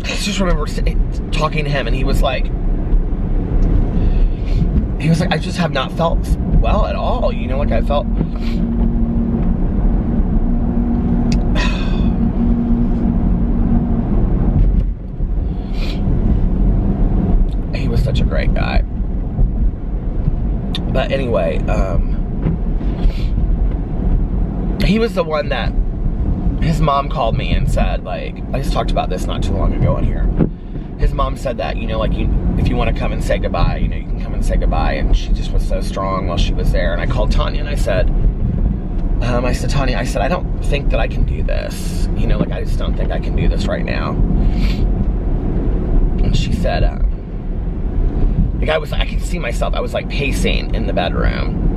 S1: I just remember talking to him, and he was like, I just have not felt well at all, you know, like I felt, he was such a great guy. But anyway, he was the one that his mom called me and said, like, I just talked about this not too long ago on here. His mom said that, you know, like, if you want to come and say goodbye, you know, you can come and say goodbye. And she just was so strong while she was there. And I called Tanya and I said, Tanya, I don't think that I can do this. You know, like, I just don't think I can do this right now. And she said, like, I could see myself, I was like pacing in the bedroom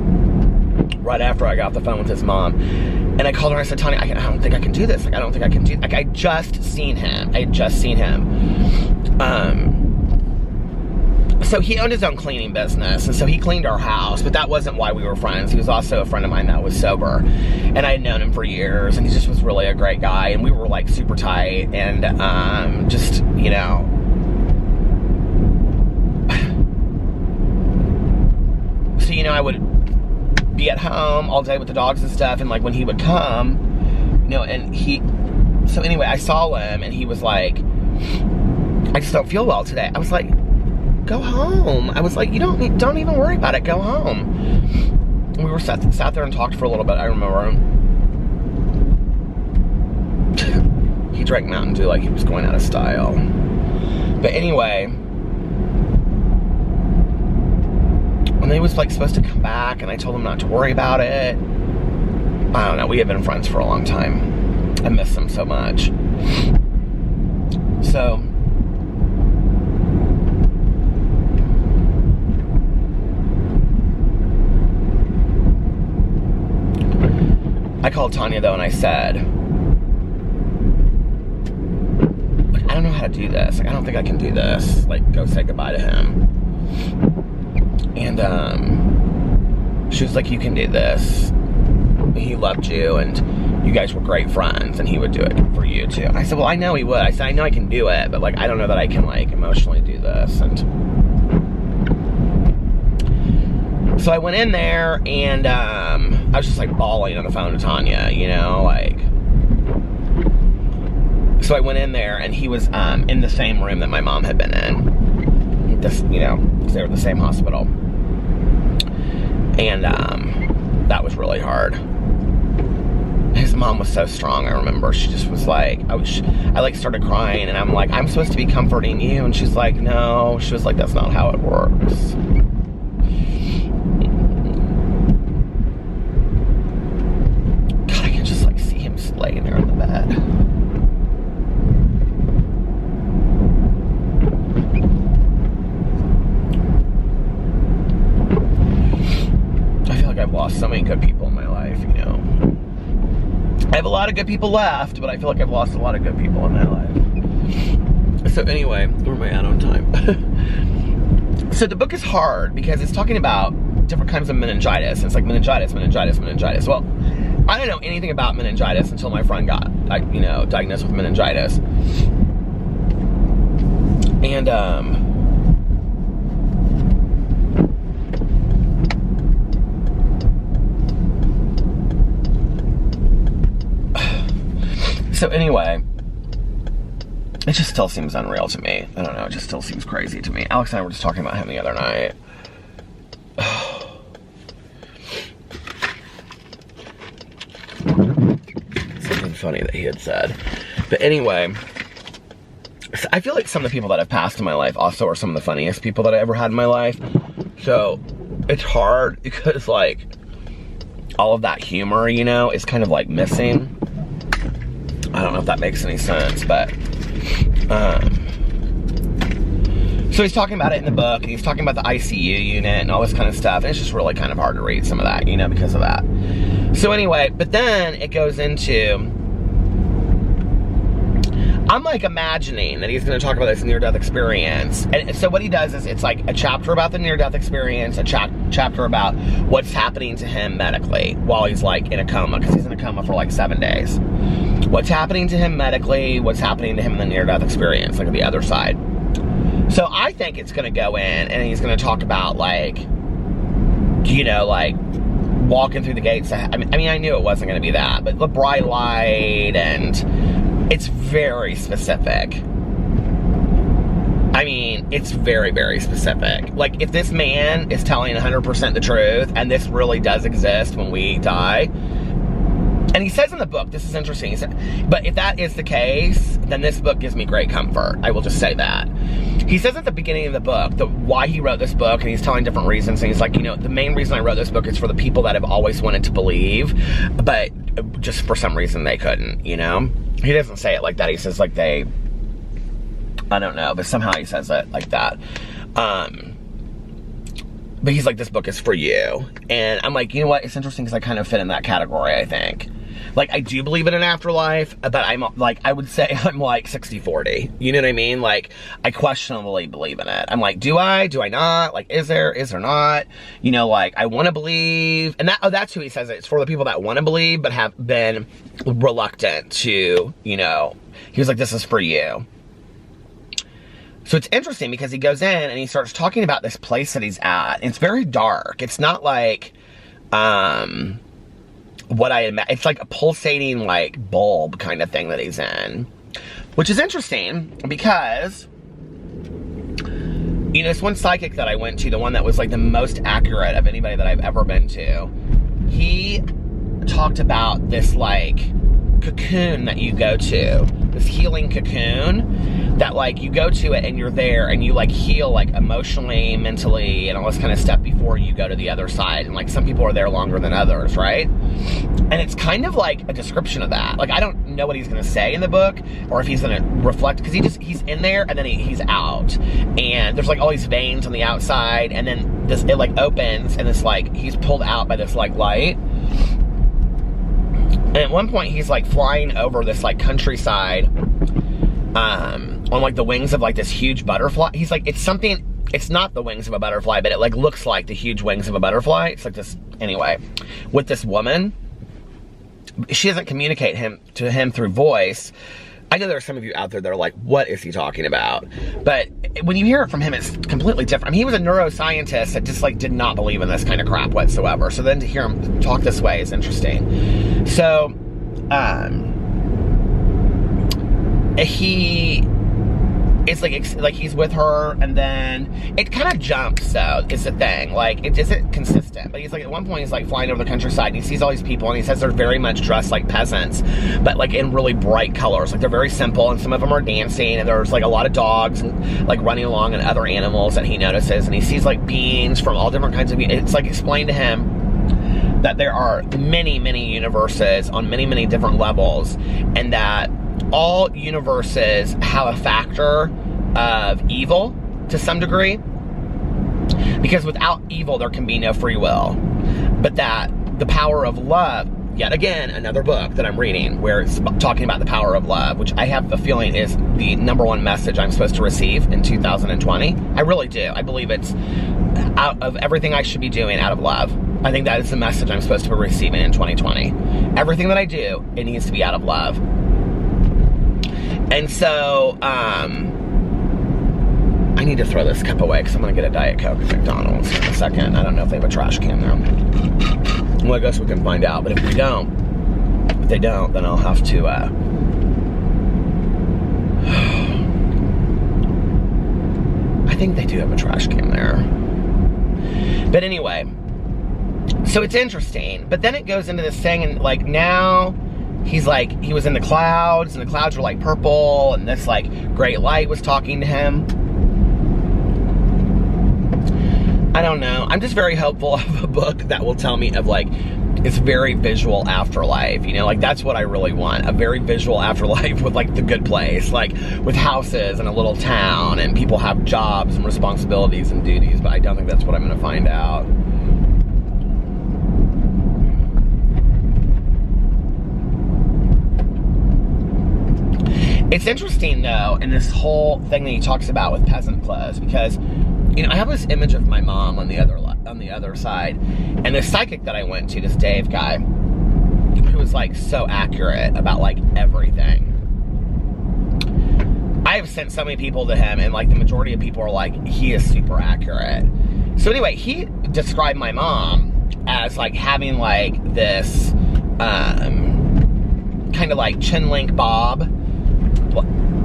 S1: right after I got off the phone with his mom. And I called her and I said, Tanya, I don't think I can do this. Like, I don't think I can do, like, I had just seen him. So he owned his own cleaning business, and so he cleaned our house, but that wasn't why we were friends. He was also a friend of mine that was sober, and I had known him for years, and he just was really a great guy, and we were like super tight, and just, you know, so, you know, I would be at home all day with the dogs and stuff, and like when he would come, you know, and so anyway, I saw him, and he was like, I just don't feel well today. I was like, go home. I was like, you don't even worry about it, go home. And we were sat there and talked for a little bit, I remember. He drank Mountain Dew like he was going out of style. But anyway, when he was like supposed to come back, and I told him not to worry about it. I don't know, we had been friends for a long time. I miss him so much. So, I called Tanya though and I said, like, I don't know how to do this. Like, I don't think I can do this. Like, go say goodbye to him. And she was like, you can do this. He loved you and you guys were great friends and he would do it for you too. I said, well, I know he would. I said, I know I can do it, but like, I don't know that I can like emotionally do this. And so I went in there and I was just like bawling on the phone to Tanya, you know, like. So I went in there and he was in the same room that my mom had been in. This, you know, because they were at the same hospital. And that was really hard. His mom was so strong, I remember. She just was like, I like started crying and I'm like, I'm supposed to be comforting you. And she's like, no. She was like, that's not how it works. God, I can just like see him laying there in the bed. I feel like I've lost so many good people in my life, you know. I have a lot of good people left, but I feel like I've lost a lot of good people in my life. So anyway, where am I at on time? So the book is hard because it's talking about different kinds of meningitis. It's like meningitis. Well, I didn't know anything about meningitis until my friend got, you know, diagnosed with meningitis. And, so anyway, it just still seems unreal to me. I don't know, it just still seems crazy to me. Alex and I were just talking about him the other night. Something funny that he had said. But anyway, I feel like some of the people that have passed in my life also are some of the funniest people that I ever had in my life. So it's hard because like all of that humor, you know, is kind of like missing. I don't know if that makes any sense, but so he's talking about it in the book, and he's talking about the ICU unit and all this kind of stuff, and it's just really kind of hard to read some of that, you know, because of that. So anyway, but then it goes into, I'm like imagining that he's going to talk about this near-death experience, and so what he does is it's like a chapter about the near-death experience, a chapter about what's happening to him medically while he's like in a coma, because he's in a coma for like 7 days. What's happening to him medically, what's happening to him in the near-death experience, like the other side. So I think it's going to go in and he's going to talk about like, you know, like walking through the gates. I mean, I knew it wasn't going to be that, but the bright light, and it's very specific. I mean, it's very, very specific. Like, if this man is telling 100% the truth, and this really does exist when we die, and he says in the book, this is interesting, he said, but if that is the case, then this book gives me great comfort. I will just say that. He says at the beginning of the book, why he wrote this book, and he's telling different reasons, and he's like, you know, the main reason I wrote this book is for the people that have always wanted to believe, but just for some reason they couldn't, you know? He doesn't say it like that. He says like I don't know, but somehow he says it like that. But he's like, this book is for you. And I'm like, you know what? It's interesting because I kind of fit in that category, I think. Like, I do believe in an afterlife, but I'm like, I would say I'm like 60-40. You know what I mean? Like, I questionably believe in it. I'm like, do I? Do I not? Like, is there not? You know, like, I want to believe. And that's who he says it. It's for the people that want to believe, but have been reluctant to, you know. He was like, this is for you. So it's interesting because he goes in and he starts talking about this place that he's at. It's very dark. It's not like, what I imagine. It's like a pulsating, like, bulb kind of thing that he's in. Which is interesting because, you know, this one psychic that I went to, the one that was, like, the most accurate of anybody that I've ever been to, he talked about this, like, cocoon that you go to, this healing cocoon that like you go to it and you're there and you like heal like emotionally, mentally, and all this kind of stuff before you go to the other side. And like some people are there longer than others, right? And it's kind of like a description of that. Like I don't know what he's gonna say in the book or if he's gonna reflect, because he's in there and then he's out. And there's like all these veins on the outside, and then it like opens and it's like he's pulled out by this like light. And at one point he's like flying over this like countryside on like the wings of like this huge butterfly. He's like, it's not the wings of a butterfly, but it like looks like the huge wings of a butterfly. It's like this, anyway, with this woman. She doesn't communicate to him through voice. I know there are some of you out there that are like, what is he talking about? But when you hear it from him, it's completely different. I mean, he was a neuroscientist that just like did not believe in this kind of crap whatsoever. So then to hear him talk this way is interesting. So, it's like he's with her, and then it kind of jumps though, is the thing. Like, it isn't consistent. But he's like, at one point he's like flying over the countryside and he sees all these people and he says they're very much dressed like peasants, but like in really bright colors. Like they're very simple, and some of them are dancing, and there's like a lot of dogs and like running along, and other animals that he notices, and he sees like beings from all different kinds of beings. It's like explained to him that there are many, many universes on many, many different levels, and that all universes have a factor of evil to some degree, because without evil there can be no free will, but that the power of love, yet again another book that I'm reading where it's talking about the power of love, which I have a feeling is the #1 message I'm supposed to receive in 2020. I really do. I believe it's out of everything I should be doing out of love. I think that is the message I'm supposed to be receiving in 2020. Everything that I do, it needs to be out of love. And so, I need to throw this cup away because I'm going to get a Diet Coke at McDonald's in a second. I don't know if they have a trash can there. Well, I guess we can find out. But if they don't, then I'll have to, I think they do have a trash can there. But anyway, so it's interesting. But then it goes into this thing, and like now, he's like, he was in the clouds, and the clouds were like purple, and this like great light was talking to him. I don't know. I'm just very hopeful of a book that will tell me of like, it's very visual afterlife, you know, like that's what I really want. A very visual afterlife with like the good place, like with houses and a little town, and people have jobs and responsibilities and duties, but I don't think that's what I'm gonna find out. It's interesting though, in this whole thing that he talks about with peasant clothes, because, you know, I have this image of my mom on the other side, and this psychic that I went to, this Dave guy, who was like so accurate about like everything. I have sent so many people to him, and like the majority of people are like, he is super accurate. So anyway, he described my mom as like having like this kind of like chin link bob,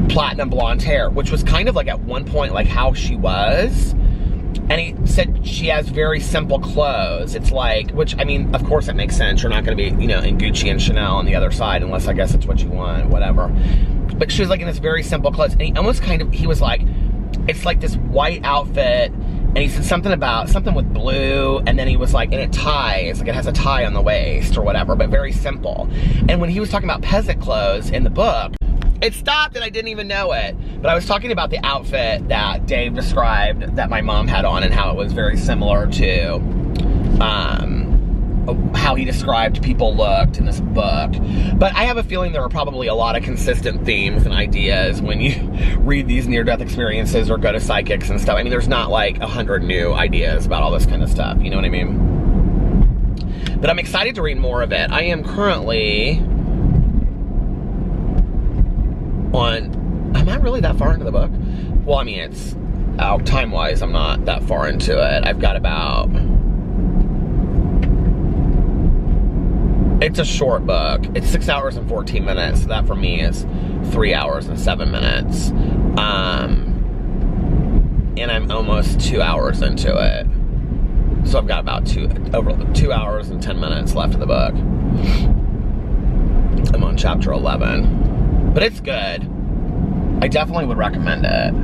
S1: platinum blonde hair, which was kind of like at one point like how she was. And he said she has very simple clothes. It's like, which, I mean, of course it makes sense. You're not going to be, you know, in Gucci and Chanel on the other side, unless I guess it's what you want, whatever. But she was like in this very simple clothes. And he almost kind of, he was like, it's like this white outfit. And he said something with blue. And then he was like, and it ties, like it has a tie on the waist or whatever, but very simple. And when he was talking about peasant clothes in the book, it stopped and I didn't even know it. But I was talking about the outfit that Dave described that my mom had on, and how it was very similar to how he described people looked in this book. But I have a feeling there are probably a lot of consistent themes and ideas when you read these near-death experiences or go to psychics and stuff. I mean, there's not like 100 new ideas about all this kind of stuff, you know what I mean? But I'm excited to read more of it. I am currently am I really that far into the book? Well, I mean, it's time-wise, I'm not that far into it. I've got about, it's a short book. It's 6 hours and 14 minutes. So that for me is 3 hours and 7 minutes. And I'm almost 2 hours into it. So I've got about over 2 hours and 10 minutes left of the book. I'm on chapter chapter 11. But it's good. I definitely would recommend it.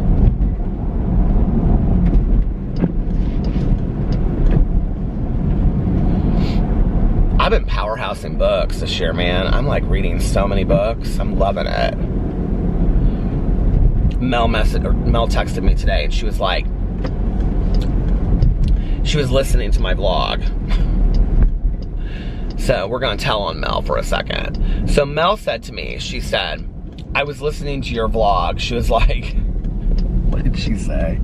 S1: I've been powerhousing books this year, man. I'm like reading so many books. I'm loving it. Mel texted me today, and she was like, she was listening to my vlog. So we're gonna tell on Mel for a second. So Mel said to me, she said, I was listening to your vlog. She was like, what did she say?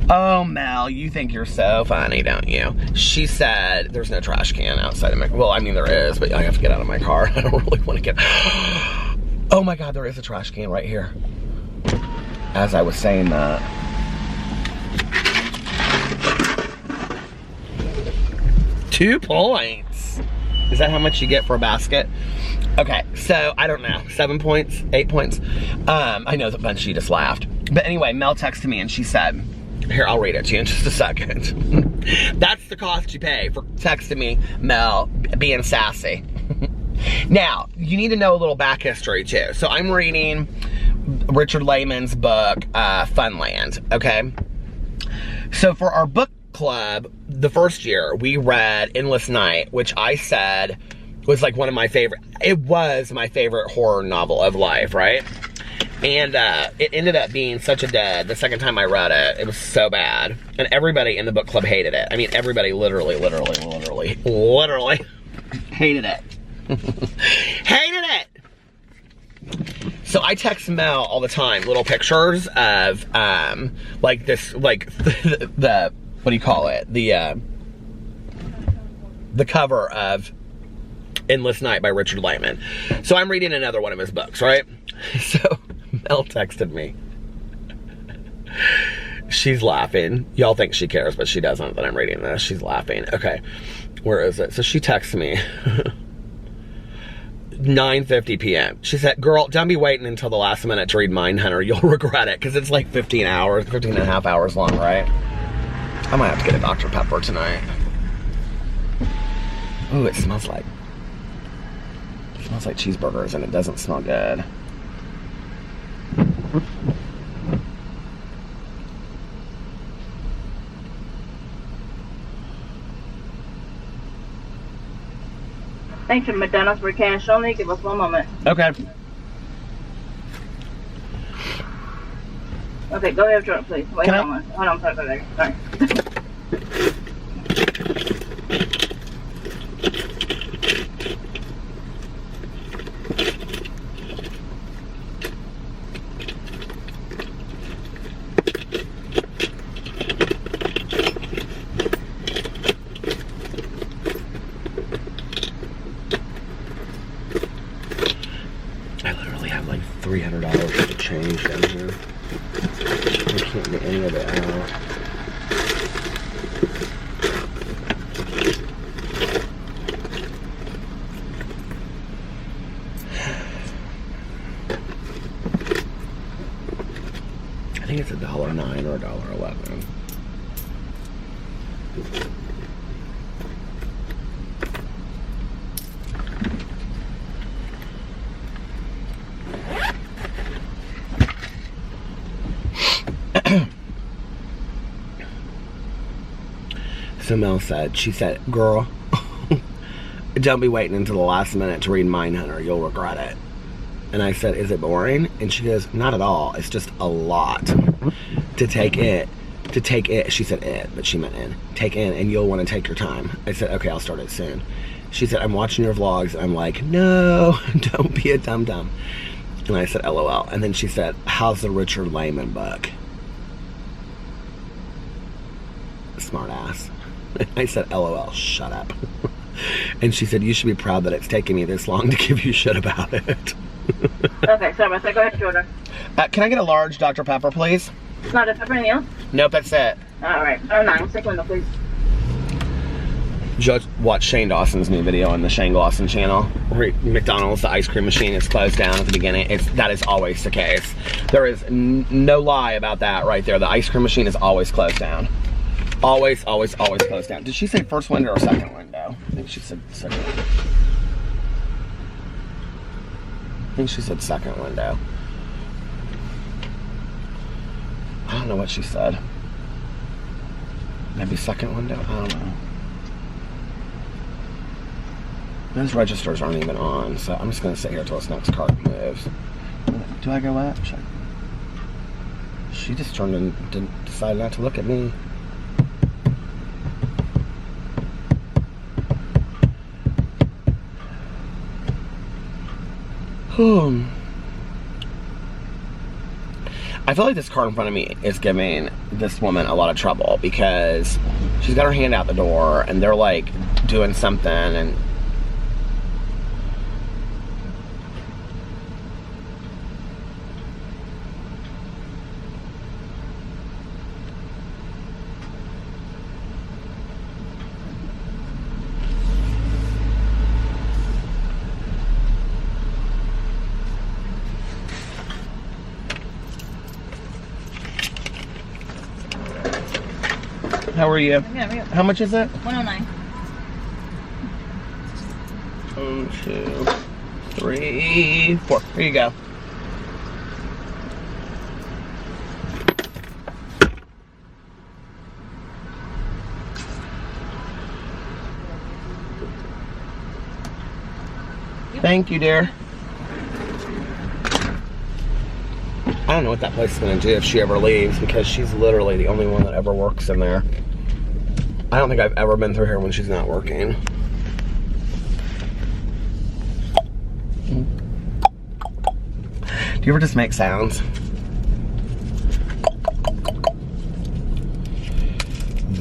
S1: Oh, Mel, you think you're so funny, don't you? She said, there's no trash can outside of my, well, I mean, there is, but I have to get out of my car. I don't really want to get, oh my God, there is a trash can right here. As I was saying that. $2 points. Is that how much you get for a basket? Okay, so, I don't know, 7 points, 8 points. I know that bunch, she just laughed. But anyway, Mel texted me and she said, here, I'll read it to you in just a second. That's the cost you pay for texting me, Mel, being sassy. Now, you need to know a little back history too. So I'm reading Richard Lehman's book, Funland, okay? So for our book club, the first year, we read Endless Night, which I said was like one of my favorite, it was my favorite horror novel of life, right? And it ended up being such a dud the second time I read it. It was so bad. And everybody in the book club hated it. I mean, everybody literally hated it. Hated it! So I text Mel all the time little pictures of, like this, like the what do you call it? The cover of Endless Night by Richard Lehman. So I'm reading another one of his books, right? So Mel texted me. She's laughing. Y'all think she cares, but she doesn't that I'm reading this. She's laughing. Okay, where is it? So she texts me. 9:50 p.m. She said, girl, don't be waiting until the last minute to read Mindhunter. You'll regret it, because it's like 15 and a half hours long, right? I might have to get a Dr. Pepper tonight. Ooh, it smells like cheeseburgers, and it doesn't smell good.
S2: Thanks for McDonald's for cash only. Give us 1 moment.
S1: Okay.
S2: Okay, go ahead, Jordan, please. Wait,
S1: Can
S2: hold on. Hold on, sorry.
S1: I literally have like $300 worth of change down here. I can't get any of it out. I think it's $1.09 or $1.11. So Mel said, she said, girl, don't be waiting until the last minute to read Mindhunter. You'll regret it. And I said, is it boring? And she goes, not at all. It's just a lot to take it. She said it, but she meant in. Take in, and you'll want to take your time. I said, okay, I'll start it soon. She said, I'm watching your vlogs. I'm like, no, don't be a dum-dum. And I said, LOL. And then she said, how's the Richard Lehman book? Smart ass. I said, LOL, shut up. And she said, you should be proud that it's taken me this long to give you shit about it.
S2: Okay, sorry about that. Go ahead, Jordan.
S1: Can I get a large Dr. Pepper, please?
S2: Not a pepper, anything else?
S1: Nope, that's it.
S2: Alright, oh, 9. Second window, please.
S1: Just watch Shane Dawson's new video on the Shane Dawson channel. Where McDonald's, the ice cream machine is closed down at the beginning. That is always the case. There is no lie about that right there. The ice cream machine is always closed down. Always, always, always closed down. Did she say first window or second window? I think she said second window. think she said second window. I don't know what she said. Maybe second window? I don't know. Those registers aren't even on, so I'm just going to sit here until this next car moves. Do I go up? She just turned and decided not to look at me. I feel like this car in front of me is giving this woman a lot of trouble because she's got her hand out the door and they're like doing something and How are you?
S2: Yeah,
S1: How much is it?
S2: $109.
S1: 1, 2, 3, 4. Here you go. Thank you, dear. I don't know what that place is going to do if she ever leaves because she's literally the only one that ever works in there. I don't think I've ever been through here when she's not working. Do you ever just make sounds?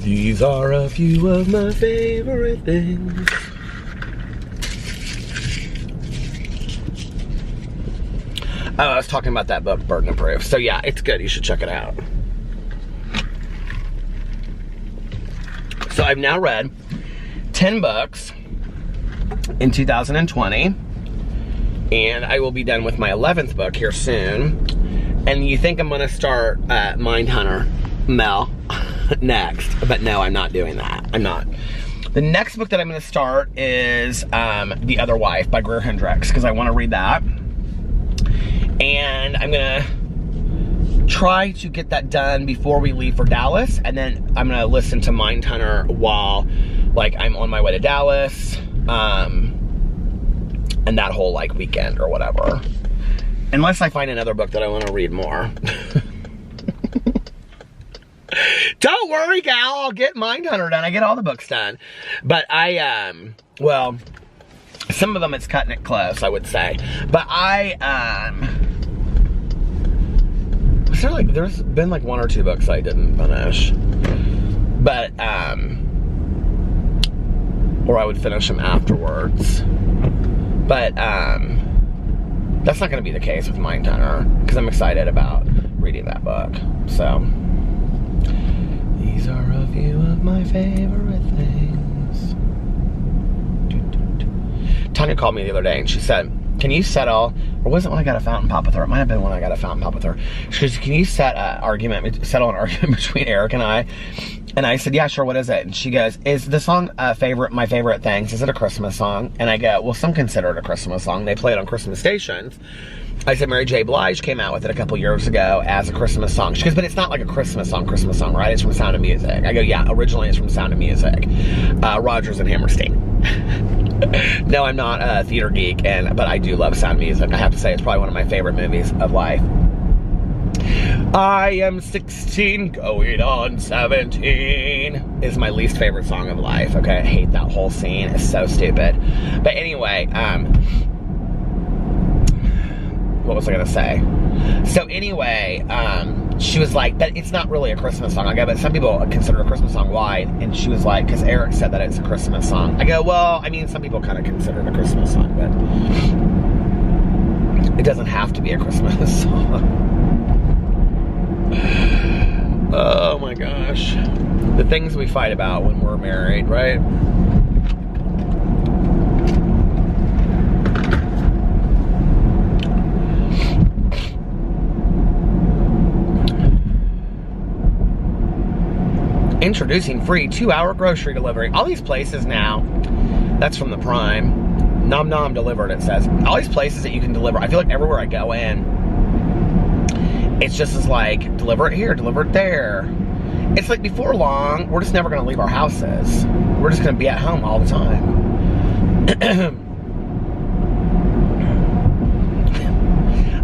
S1: These are a few of my favorite things. Oh, I was talking about that book, Burden of Proof. So yeah, it's good. You should check it out. So I've now read 10 books in 2020, and I will be done with my 11th book here soon. And you think I'm gonna start Mindhunter, Mel, next, but no, I'm not doing that. I'm not. The next book that I'm gonna start is The Other Wife by Greer Hendricks, because I wanna read that. And I'm gonna try to get that done before we leave for Dallas, and then I'm gonna listen to Mindhunter while like I'm on my way to Dallas, and that whole like weekend or whatever. Unless I find another book that I want to read more. Don't worry, gal, I'll get Mindhunter done. I get all the books done. But well, some of them it's cutting it close, I would say. But there's been like 1 or 2 books I didn't finish. But, or I would finish them afterwards. But, that's not gonna be the case with Mindhunter, because I'm excited about reading that book, so. These are a few of my favorite things. Tanya called me the other day and she said, can you settle, or was it when I got a fountain pop with her? It might have been when I got a fountain pop with her. She goes, can you settle an argument between Eric and I? And I said, yeah, sure, what is it? And she goes, is the song my favorite things? Is it a Christmas song? And I go, well, some consider it a Christmas song. They play it on Christmas stations. I said, Mary J. Blige came out with it a couple years ago as a Christmas song. She goes, but it's not like a Christmas song, right? It's from Sound of Music. I go, yeah, originally it's from Sound of Music. Rodgers and Hammerstein. No, I'm not a theater geek, but I do love Sound of Music. I have to say, it's probably one of my favorite movies of life. I am 16 going on 17 is my least favorite song of life. Okay, I hate that whole scene. It's so stupid. But anyway, what was I gonna say? So anyway, she was like, but it's not really a Christmas song. I go, but some people consider it a Christmas song. Why? And she was like, because Eric said that it's a Christmas song. I go, well, I mean, some people kind of consider it a Christmas song, but it doesn't have to be a Christmas song. Oh my gosh. The things we fight about when we're married, right? Introducing free 2-hour grocery delivery. All these places now, that's from the Prime. Nom Nom delivered, it says. All these places that you can deliver, I feel like everywhere I go in, it's just as like, deliver it here, deliver it there. It's like before long, we're just never gonna leave our houses. We're just gonna be at home all the time.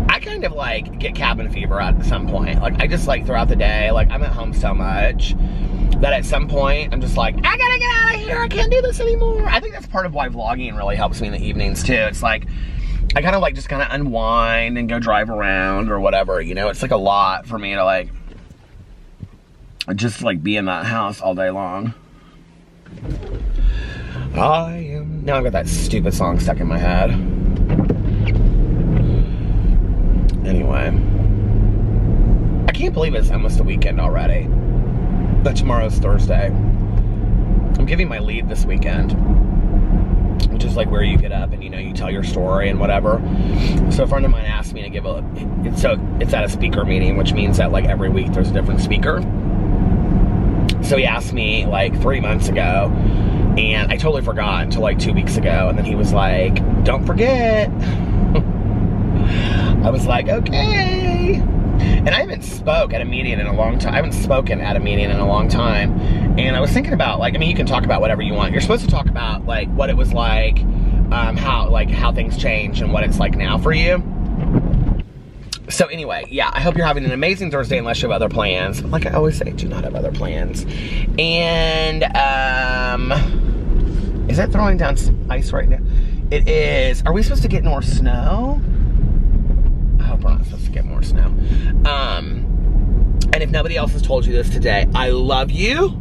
S1: I kind of like get cabin fever at some point. Like I just like throughout the day, like I'm at home so much that at some point I'm just like, I gotta get out of here, I can't do this anymore. I think that's part of why vlogging really helps me in the evenings too. It's like, I kind of like just kind of unwind and go drive around or whatever, you know? It's like a lot for me to like, just like be in that house all day long. Now I've got that stupid song stuck in my head. Anyway. I can't believe it's almost a weekend already. But tomorrow's Thursday. I'm giving my lead this weekend, which is like where you get up and, you know, you tell your story and whatever. So a friend of mine asked me to give it's at a speaker meeting, which means that like every week there's a different speaker. So he asked me like 3 months ago, and I totally forgot until like 2 weeks ago. And then he was like, don't forget. I was like, okay. And I haven't spoken at a meeting in a long time. And I was thinking about, like, I mean, you can talk about whatever you want. You're supposed to talk about like what it was like, how things change and what it's like now for you. So anyway, yeah, I hope you're having an amazing Thursday unless you have other plans. Like I always say, do not have other plans. And, is it throwing down ice right now? It is. Are we supposed to get more snow? I hope we're not supposed to get more snow. And if nobody else has told you this today, I love you.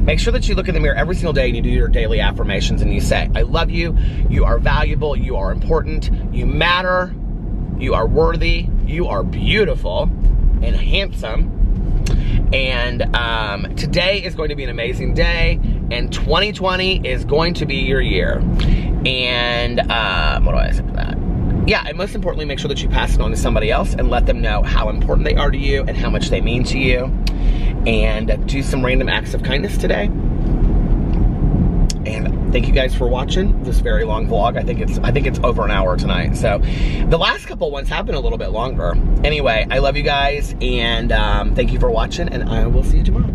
S1: Make sure that you look in the mirror every single day and you do your daily affirmations and you say, I love you, you are valuable, you are important, you matter, you are worthy, you are beautiful and handsome. And today is going to be an amazing day, and 2020 is going to be your year. And what do I say for that? Yeah, and most importantly, make sure that you pass it on to somebody else and let them know how important they are to you and how much they mean to you. And do some random acts of kindness today. And thank you guys for watching this very long vlog. I think it's over an hour tonight. So the last couple ones have been a little bit longer. Anyway, I love you guys, and thank you for watching, and I will see you tomorrow.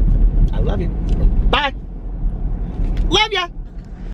S1: I love you. Bye. Love ya.